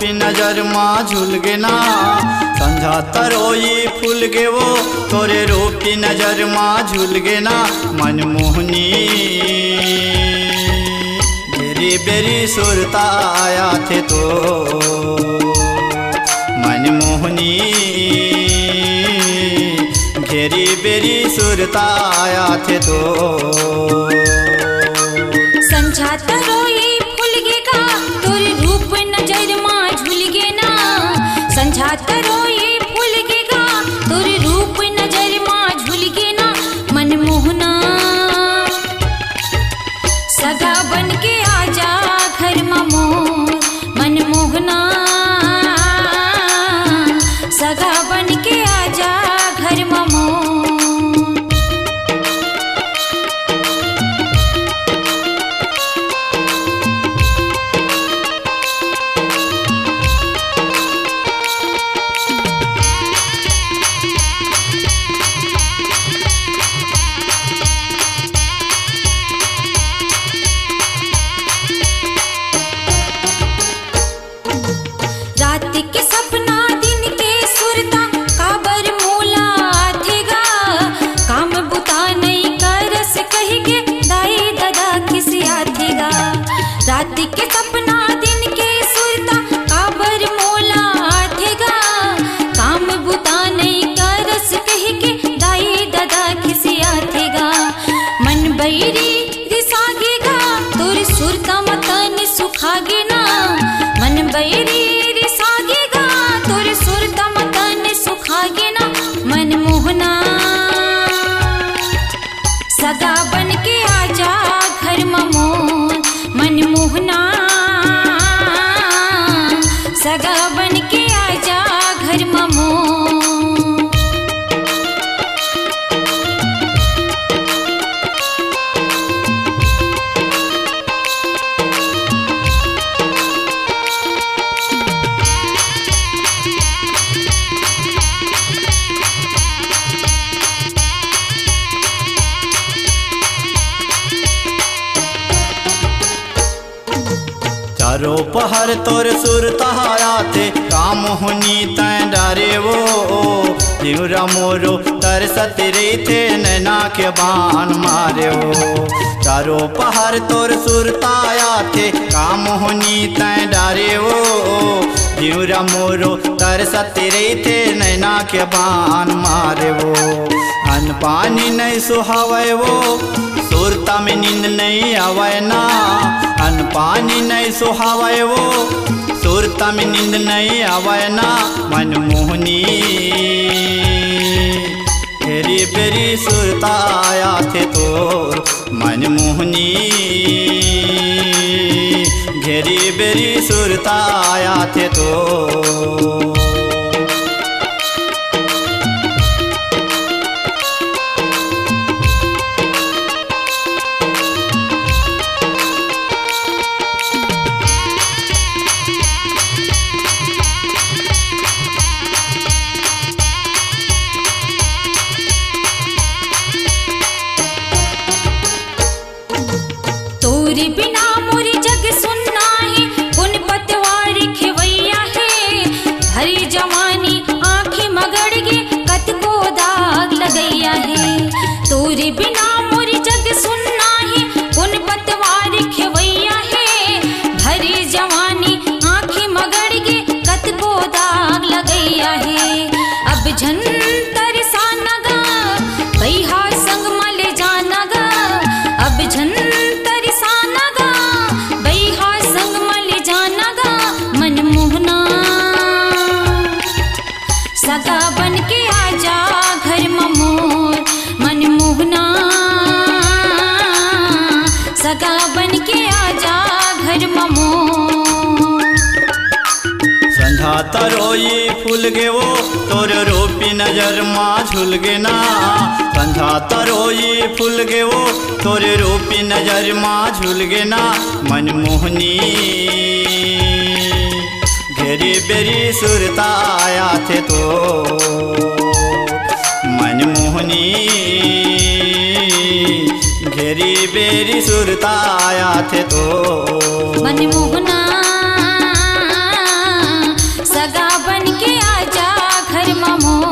रूपी नजर माँ झूल गे ना। संझा तरोई फूल गे वो तोरे रूपी नजर माँ झूल गे ना। मनमोहनी बेरी बेरी सुरता आया थे तो मनमोहनी घेरी बेरी सुरता आया थे तो। संझा तरोई फूल गे का तोरे रूप नजर माँ झूल गे ना। संझा तरोई फूल गे का तोरे रूप नजर माँ झूल गे ना। मनमोहना सगा बन के आजा घर मोर। मनमोहना सगा बन के आजा घर मोर। रात के सपना दिन के सुरता काबर मोला आथेगा। काम बुता नहीं करस कह के दाई दादा किस आथेगा। रात के सपना दिन के सुरता काबर मोला आथेगा। काम बुता नहीं करस कह के दाई दादा किस आथेगा। मन बैरी रिसागेगा तोर सुरता मतन सुखागे ना। मन बैरी रिसागेगा तोर सुरता मतन सुखागे ना। मनमोहना सगा बन के आजा घर मोर। मनमोहना सगा बन के आजा घर मोर। चारों पहर तोर सुरता आया थे काम होनी तैं डारे वो। जीवरा मोरो तरसत रही थे नैना के बान मारे वो। चारों पहर तोर सुरता आया थे काम होनी तैं डारे वो। जीवरा मोरो तरसत रही थे नैना के बान मारे वो। अन्न पानी नहीं सुहावे वो सुरता में नींद नहीं आवे ना। अन्न पानी नहीं सुहावे वो सुरता में नींद नहीं आवे ना। मनमोहनी फेरी बेरी सुरता आया थे तो मनमोहनी घेरी बेरी सुरता आया थे तो। तोरे बिना मोरी जग सुनना है पुन पतवार खेवैया है। हरी जवानी आँखें मगड़ गे कत को दाग लगैया है। तोरे बिना मोरी जग सुनना है पुन पतवार खेवैया है। हरी जवानी आँखें मगड़ गे कत को दाग लगैया है। अब झन तरसाना गा बैहा संग मले जाना गा। अब झन सगा बन के आजा घर मोर। मनमोहना सगा बन के आजा घर मोर। संझा तरोई फूल गे वो तोर रूपी नजर माँ झूल गे ना। संझा तरोई फूल गे वो तोर रूपी नजर माँ झूल गे ना। मनमोहनी घेरी बेरी सुरता आया थे तो मनमोहनी घेरी बेरी सुरता आया थे तो। मनमोहना मोर